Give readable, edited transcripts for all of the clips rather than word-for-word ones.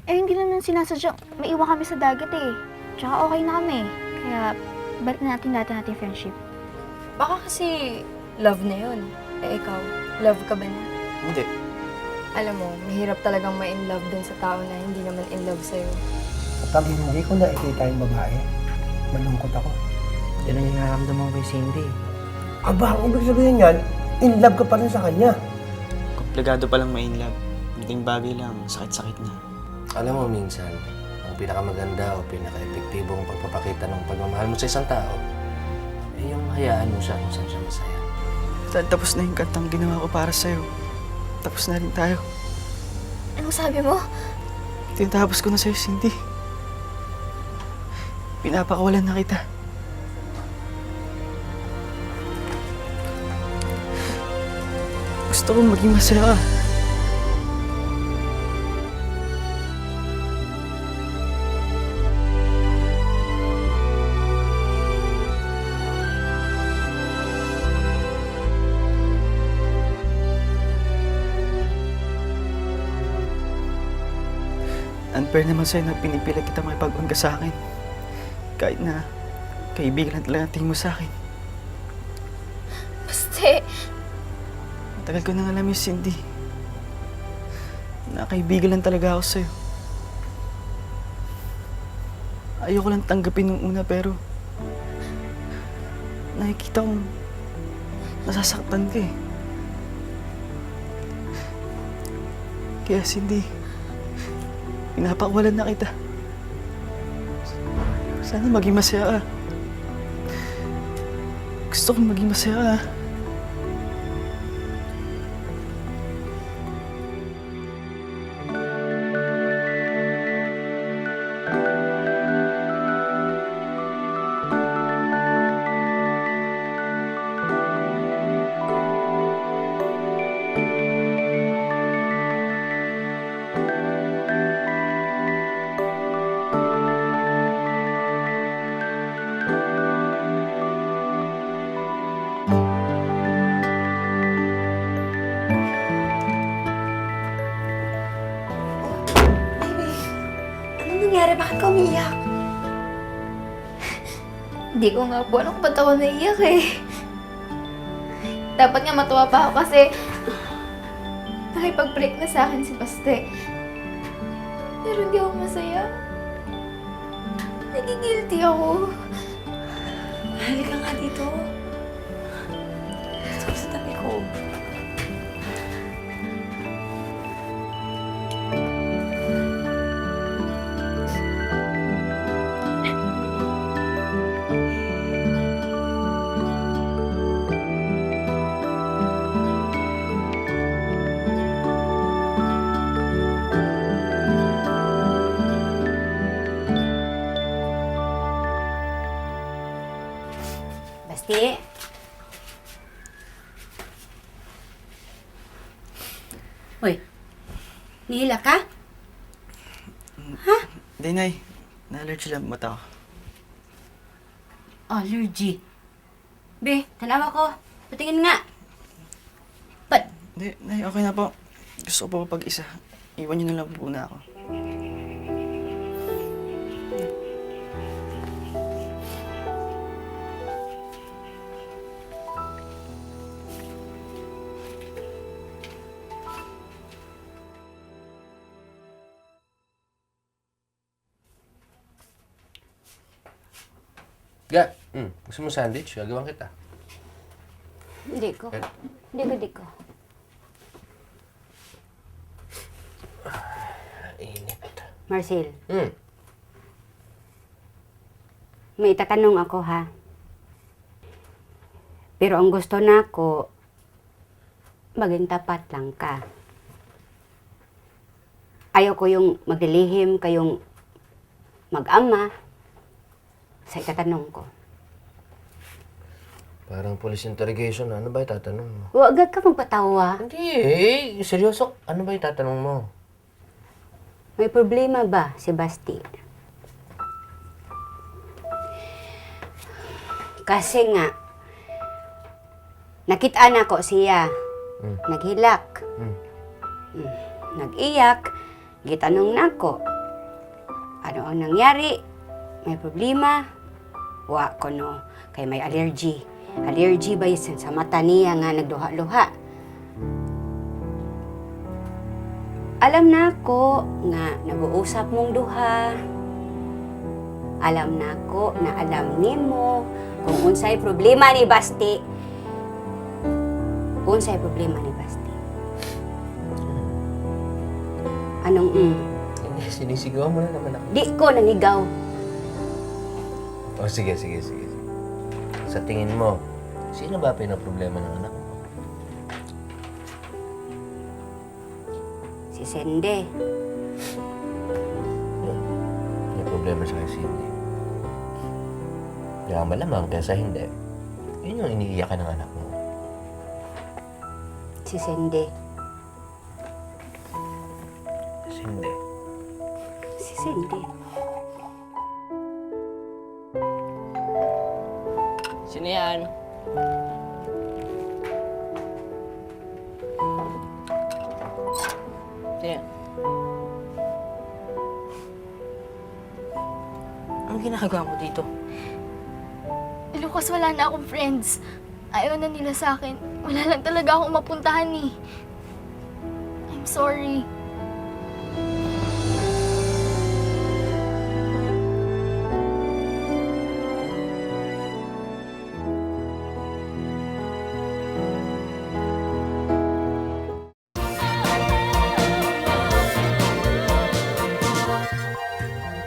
Eh, hindi naman sinasadyang maiwan kami sa dagat eh. Tsaka okay na kami. Kaya, balik na natin dati nating friendship. Baka kasi love na yun. Eh ikaw, love ka ba niya? Hindi. Alam mo, mahirap talagang ma-in love dun sa tao na hindi naman in love sa'yo. Kapag hindi ko nakikita yung babae, malungkot ako. Yan ang nararamdaman ko kay Cindy. Aba, ang ibig sabihin yan, in love ka pa rin sa kanya. Komplikado palang ma-inlove. Kunting bagay lang, sakit-sakit na. Alam mo, minsan, ang pinakamaganda o pinaka-epektibong pagpapakita ng pagmamahal mo sa isang tao, ay yung hayaan mo siya kung saan siya masaya. Dahil tapos na yung kantang ginawa ko para sa'yo. Tapos na rin tayo. Anong sabi mo? Tinatapos ko na sa'yo, Cindy. Pinapakawalan na kita. Gusto kong maging masaya ka. Unfair naman sa'yo na pinipilit kita makipag-ungga sa akin. Kahit na kaibigan lang talaga ang tingin mo sa akin. Basta, Matagal ko nang alam yung Cindy. Nakaibigan lang talaga ako sa'yo. Ayoko lang tanggapin nung una pero nakikita kong nasasaktan ka eh. Kaya Cindy, pinapakawalan na kita. Sana maging masaya ka. Gusto kong maging masaya ka. anong nangyari? Bakit ka umiiyak? Hindi ko nga po alam kung ba't ako naiiyak eh. Dapat nga matuwa pa ako kasi nakipag-break na sa akin si Baste. Pero hindi ako masaya. Nagigilty ako. Halika nga dito. Gusto ko sa tabi ko. Basti. Hoy, nihila ka? Hindi, Nay. Na-allergy lang mata ko. Allergy. Be, tanawa ko. Patingin nga. Ba't? Hindi, Nay, okay na po. Gusto ko po pag-isa. Iwan niyo na lang po na ako. Ga, gusto mo sandwich? Gagawin kita. Hindi ko. Hindi ko. Init. Marcel, Hmm. may tatanong ako ha. Pero ang gusto nako, maging tapat lang ka. Ayaw ko yung maglilihim kayong mag-ama sa itatanong ko. Parang police interrogation. Ano ba itatanong mo? Huwag ka magpatawa. Hindi eh. Seryoso. Ano ba itatanong mo? May problema ba si Basti? Kasi nga, nakita na ko siya. Naghilak. Nag-iyak. Gitanong na ko. Ano ang nangyari? May problema? Wa ko no. Kay may allergy. Allergy ba yun sa mata niya nga nagluha-luha? Alam na ko nga nag-uusap mong duha. Alam na ko na alam nimo kung unsay problema ni Basti. Unsay problema ni Basti. Anong Sinisigaw mo na naman ako. Di ko nangigaw. Oh, sige. Sa tingin mo, sino ba pinaproblema ng anak mo? Si Sende. May problema siya kay Cindy. Kaya malamang kaysa hindi. Yun yung iniiyakan ng anak mo. Si Sende. Cindy. Si Sende. Sino yan? Sino yan? Anong ginagawa mo dito? Lucas, wala na akong friends. Ayaw na nila sa akin. Wala lang talaga akong mapuntahan eh. I'm sorry.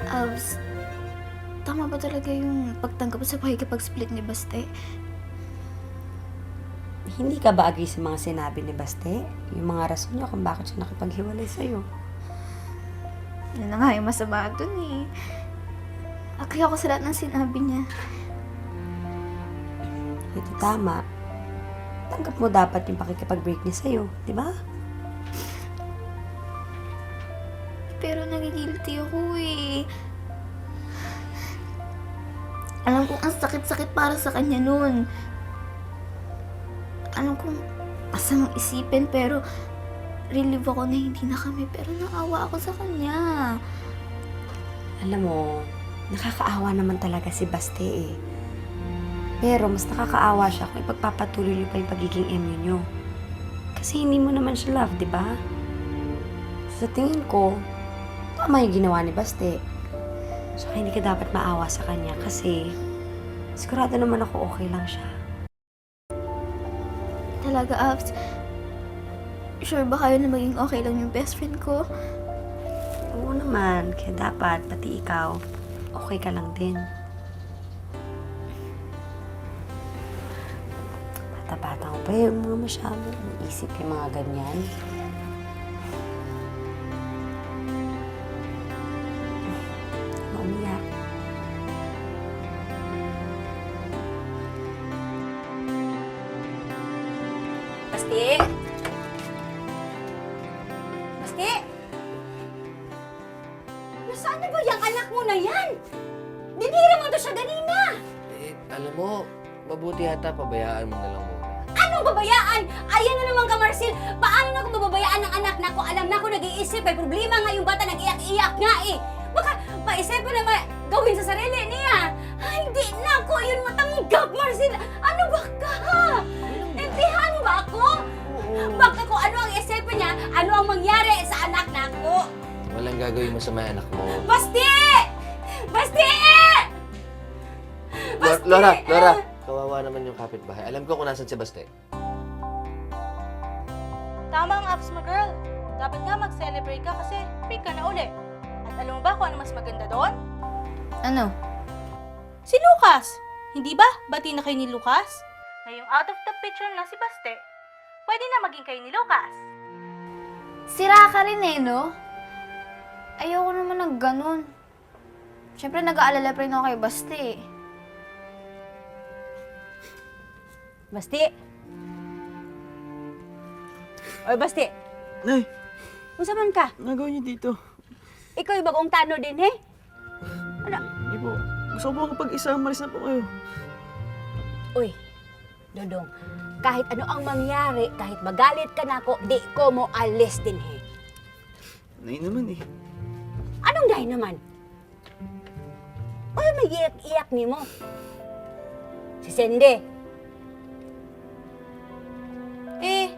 Abs, tama ba talaga yung pagtanggap sa pakikipag-split ni Baste? Hindi ka ba agree sa mga sinabi ni Baste? Yung mga rason niya kung bakit siya nakipaghiwalay sa'yo. Yun na nga yung masama dun eh. Agree ako sa lahat ng sinabi niya. Ito tama. Tanggap mo dapat yung pakikipag-break niya sa'yo, di ba? Pero nagigilty ako eh. Alam kong ang sakit-sakit para sa kanya nun. Alam kong masamang isipin pero relieve ako na hindi na kami pero naawa ako sa kanya. Alam mo, nakakaawa naman talaga si Baste eh. Pero mas nakakaawa siya kung ipagpapatuloy niyo pa yung pagiging MU niyo. Kasi hindi mo naman siya love, di ba? Sa tingin ko, tama yung ginawa ni Baste. So, hindi ka dapat maawa sa kanya kasi sigurado naman ako okay lang siya. Talaga, Abs. Sure ba kayo na maging okay lang yung best friend ko? Oo naman, kaya dapat, pati ikaw, okay ka lang din. Bata-bata ko pa yung mga masyado. Naisip yung mga ganyan. Umiyak. Basti! Basti! Nasaan na ba yung anak mo na yan? Dinira mo to siya ganina! Alam mo, mabuti yata pabayaan mo na lang muna. Anong babayaan? Ayan na naman ka, Marcel. Paano na kung bababayaan ng anak na ko? Alam na ko nag-iisip. May problema nga yung bata. Nag-iyak-iyak nga eh. Baka maisip pa na gawin sa sarili niya. Ay, hindi na ko yun matanggap, Marcel. Ano ba ka? Intihan mo ba ako? Baka kung ano ang isipin niya, ano ang mangyari sa anak na ko. Walang gagawin mo sa mga anak mo. Basti! Basti! Basti! Laura! Kawawa naman yung kapitbahay. Alam ko kung nasan si Baste. Tama ang apps mo, girl. Dapat nga mag-celebrate ka kasi free ka na uli. At alam mo ba kung ano mas maganda doon? Ano? Si Lucas! Hindi ba? Bati na kayo ni Lucas? Ngayong out of the picture na si Baste, pwede na maging kayo ni Lucas. Sira ka rin eh, no? Ayoko naman ng ganun. Siyempre, nag-aalala pa rin ako kay Baste eh. Basti! Oy, Basti! Nay, Kung saan ka? nagawa niyo dito? Ikaw yung bagong tano din, eh? Hindi po. Gusto ko po kapag-isa, malis na po kayo. Uy, Dodong, kahit ano ang mangyari, kahit magalit ka na ako, di ko mo alis din, eh. Nay naman eh. Anong dahil naman? Uy, may iyak-iyak ni mo. Si Sende. Eh,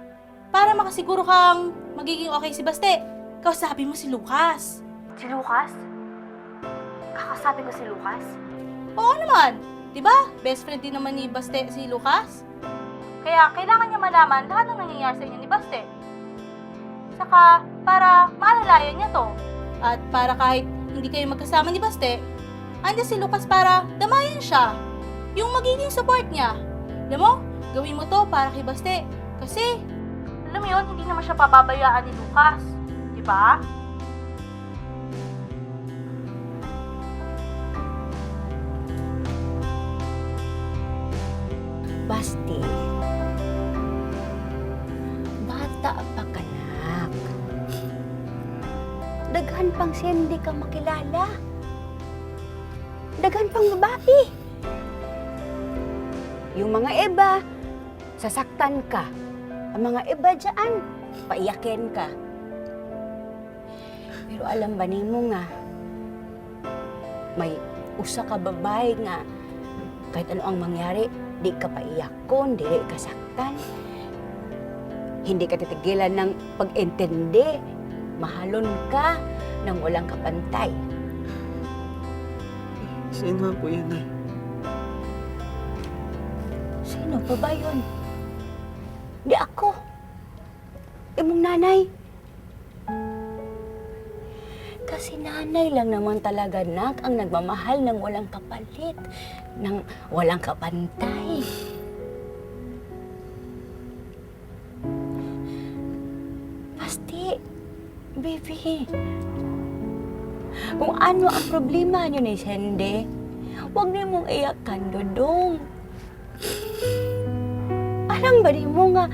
para makasiguro kang magiging okay si Baste, kausapin mo si Lucas. Si Lucas? Kakasapin ko si Lucas? Oo naman. Di ba? Best friend din naman ni Baste si Lucas. Kaya kailangan niya malaman lahat ng nangyayari sa inyo ni Baste. Saka, para maalalayan niya to. At para kahit hindi kayo magkasama ni Baste, andiyan si Lucas para damayan siya. Yung magiging support niya. Alam mo, gawin mo to para kay Baste. Kasi, alam mo yun, hindi naman siya pababayaan ni Lucas. Di ba? Basti, bata pa ka, nak. Daghan pang Sende ka makilala. Daghan pang babae. Yung mga iba, sasaktan ka. Ang mga iba dyan, paiyakin ka. Pero alam ba nimo nga, may usa ka babae nga, kahit ano ang mangyari, di ka paiyakon, di ka saktan. Hindi ka titigilan ng pag-intindi. Mahalon ka nang walang kapantay. Sino po yan, Nay? Sino pa ba yun? Di ako. Imong nanay. Kasi nanay lang naman talaga, nak, ang nagmamahal ng walang kapalit, ng walang kapantay. Basti, baby. Kung ano ang problema niyo ni Sende, huwag niyo mong iyakan, Dodong. Alam ba mo nga,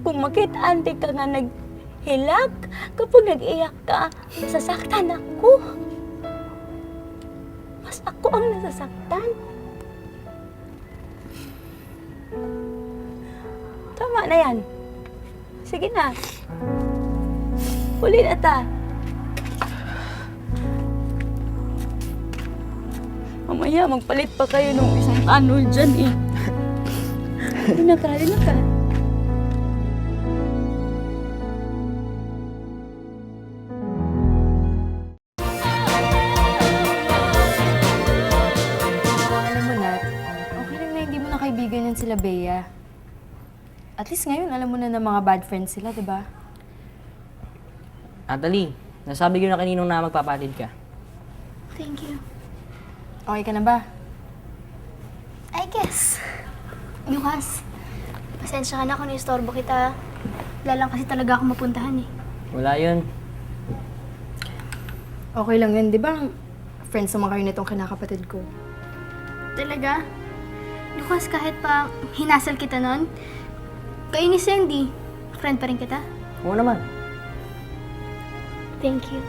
kung makita-ante ka nga naghilak, kapag nag-iyak ka, masasaktan ako. Mas ako ang nasasaktan. Tama na yan. Sige na. Huli na ta. Mamaya, magpalit pa kayo ng isang tanol dyan eh. Hindi na ka. Alam mo na, okay lang na hindi mo na kaibigan yan sila Bea. At least ngayon, alam mo na na mga bad friends sila, di ba? Natalie, nasabi ko na kaninong na magpapatid ka. Thank you. Okay ka na ba? I guess. Lucas, pasensya ka na kung naistorbo kita. Wala lang kasi talaga ako mapuntahan eh. Wala yun. Okay lang yun, di ba? Friends naman kayo nitong kinakapatid ko. Talaga? Lucas, kahit pa hinasal kita nun, kayo ni Sandy, friend pa rin kita? Oo naman. Thank you.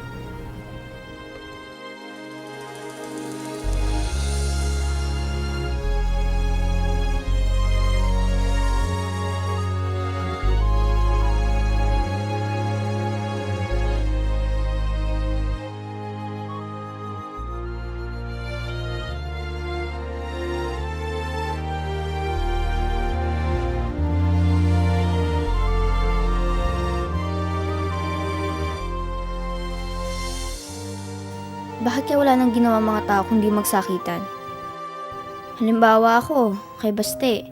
Bakit kaya wala nang ginawa mga tao kundi magsakitan? Halimbawa ako, kay Baste.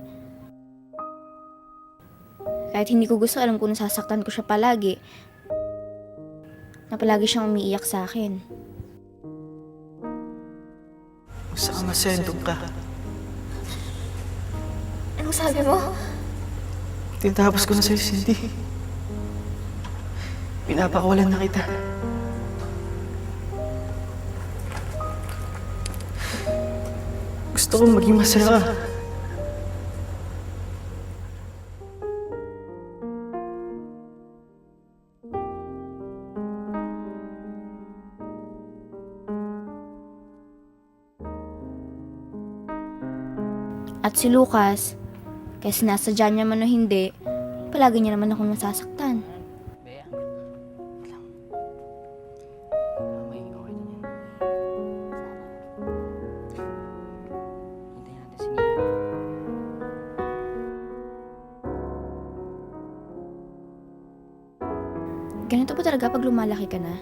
Kahit hindi ko gusto, alam ko nasasaktan ko siya palagi. Na palagi siyang umiiyak sa akin. Saan masendong ka? Anong sabi mo? Tinatapos ko na sa'yo, Cindy. Pinapakawalan na kita. Gusto kong maging masaya ka. At si Lucas, kaya sinasadya niya man o hindi, palagi niya naman akong nasasaktan. Bea. Wait lang. May okay din yan. Hintayin natin si Nino. Ganito po talaga pag lumalaki ka na.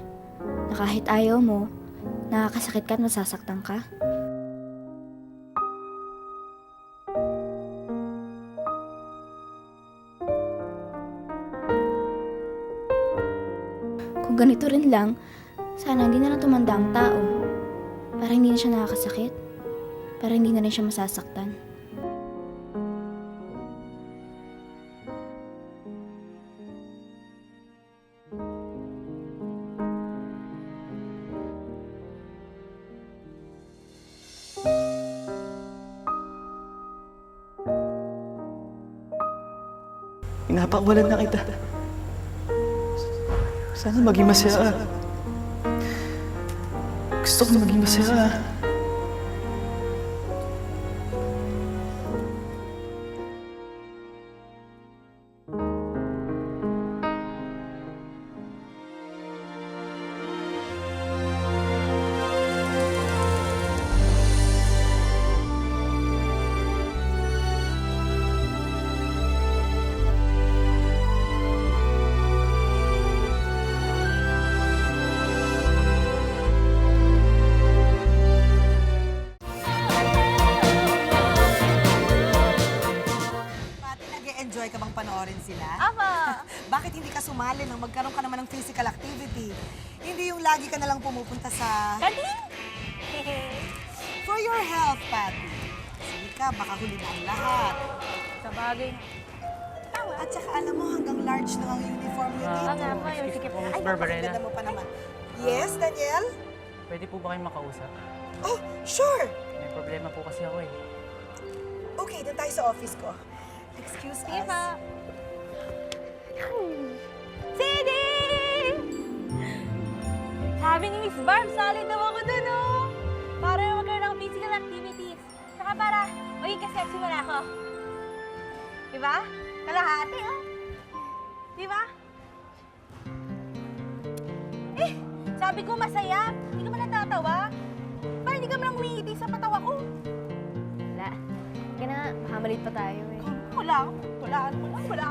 Na kahit ayaw mo, nakakasakit ka at nasasaktan ka. Kung ganito rin lang, sana hindi na lang tumanda ang tao. Para hindi na siya nakakasakit. Para hindi na rin siya masasaktan. Pinapakawalan na kita. Sana maging masaya ka. Gusto ko maging masaya ka. Pati nag-e-enjoy ka bang panoorin sila? Aba! Bakit hindi ka sumali nang magkaroon ka naman ng physical activity? Hindi yung lagi ka nalang pumupunta sa... Kading! For your health, Patty. Sige ka, baka huli na ang lahat. Sa bagay. At saka alam mo, hanggang large na ang uniform niyo dito. nga po, yung sikip. Ay, Barbarella. napakaganda mo pa naman. Yes, Daniel? Pwede po ba kayong makausap? Oh, sure. May problema po kasi ako eh. Okay, doon tayo sa office ko. Excuse Sige us. pa. Sidi! Sabi ni Miss Barb, solid daw ako dun, oh. Para magkaroon ng physical activities. Saka para maging kasexy mo na ako. Diba? Kalahati, oh. Diba? Eh, sabi ko masaya. Hindi ka man natatawa. Parang hindi ka man umingiti sa patawa ko. Wala. Kaya na, baka malit pa tayo eh. Wala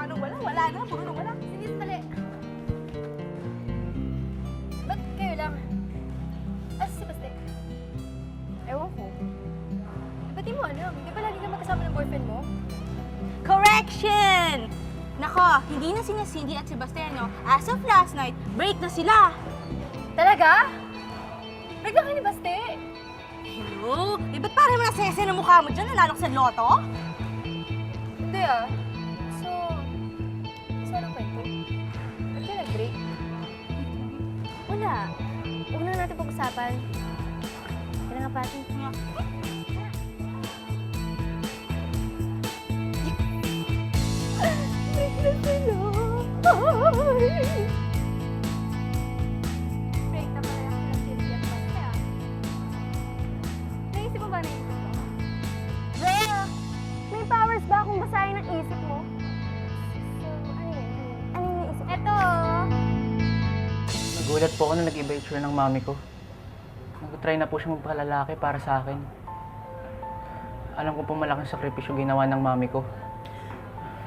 na, wala na, puro na wala. Sige, sandali. Ba't kayo lang? Si Baste? Ewan ko. Ba't di mo alam? Di ba lagi ka magkasama ng boyfriend mo? Correction! Nako, hindi na sina Cindy at Sebastiano. As of last night, break na sila. Talaga? Break na kayo ni Baste? Hello? Eh, ba't parang nasese na mukha mo dyan? Nanalo ka sa loto? Hindi ah. So anong kwento? Ba't ka nag-break? Wala. Huwag na natin pag-usapan. Kaya nga pati. Break na sila. Break na pala ako ng Cindy at Baste ah. Naisip mo ba naisip ko? Bea! May powers ba akong basahin ang isip mo? So, ano yun? Ano yung isip? Eto! Nagulat po ako nung nag-iba yung tsura ng mami ko. Nag-try na po siya magpakalalaki para sa akin. Alam ko po malaking sakripisyo ginawa ng mami ko.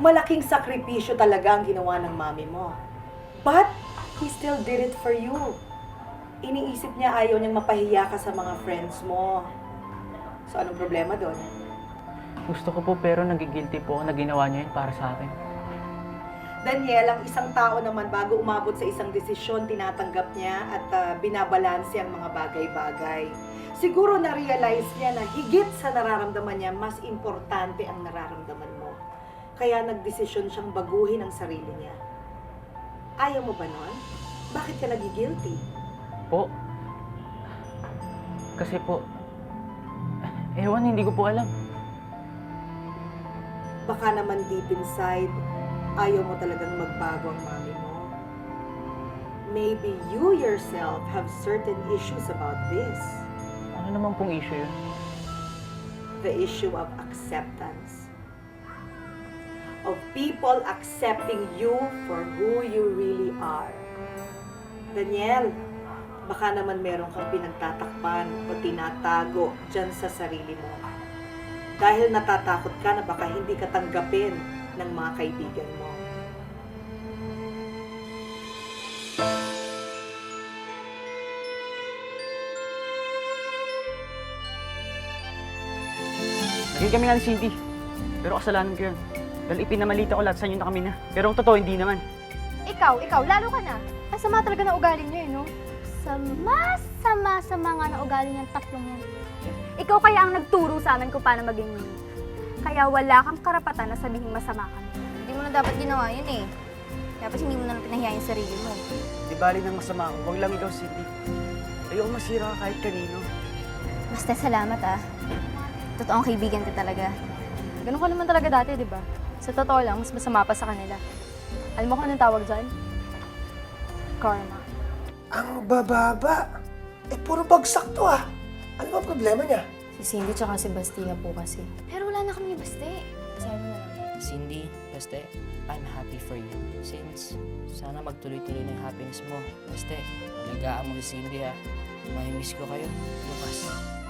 Malaking sakripisyo talaga ang ginawa ng mami mo. But, he still did it for you. Iniisip niya ayaw niyang mapahiya ka sa mga friends mo. So, anong problema doon? Gusto ko po pero nagigilty po ako na ginawa niya yun para sa akin. Daniel, ang isang tao naman bago umabot sa isang desisyon, tinatanggap niya at binabalanse ang mga bagay-bagay. Siguro na-realize niya na higit sa nararamdaman niya, mas importante ang nararamdaman mo. Kaya nagdesisyon siyang baguhin ang sarili niya. Ayaw mo ba nun? Bakit ka nagigilty? Po? Kasi po, ewan, hindi ko po alam. Baka naman deep inside, ayaw mo talagang magbago ang mami mo. Maybe you yourself have certain issues about this. Ano naman pong issue yun? the issue of acceptance. Of people accepting you for who you really are. Daniel, baka naman meron kang pinagtatakpan o tinatago dyan sa sarili mo. Dahil natatakot ka na baka hindi ka tanggapin ng mga kaibigan mo. Naging kami nga ni Cindy. Pero kasalanan ko yun. Dahil ipinamalita ko lahat sa inyo na kami na. Pero ang totoo, hindi naman. Ikaw, lalo ka na. Ang sama talaga ng ugali niyo, no? Sama nga na ugali niyang tatlong yan. Ikaw kaya ang nagturo sa amin kung paano maging mini. Kaya wala kang karapatan na sabihin masama ka. Hindi mo na dapat ginawa yun eh. Dapat hindi mo na lang pinahiya yung sarili mo. Di bali ng masama ako. Huwag lang ikaw, Cindy. Ayoko masira ka kahit kanino. Basta salamat ah. Totoong kaibigan ka talaga. Ganun ka naman talaga dati, di ba? Sa totoo lang, mas masama pa sa kanila. Alam mo kung anong tawag dyan? Karma. Ang bababa. Puro bagsak to ah. Ano ba problema niya? Si Cindy tsaka si Bastia po kasi. Pero wala na kami ni Baste. Sabi mo na. Cindy, Baste, I'm happy for you. Since sana magtuloy-tuloy na yung happiness mo. Baste, alagaan mo si Cindy ha. Mahimiss ko kayo. Bukas.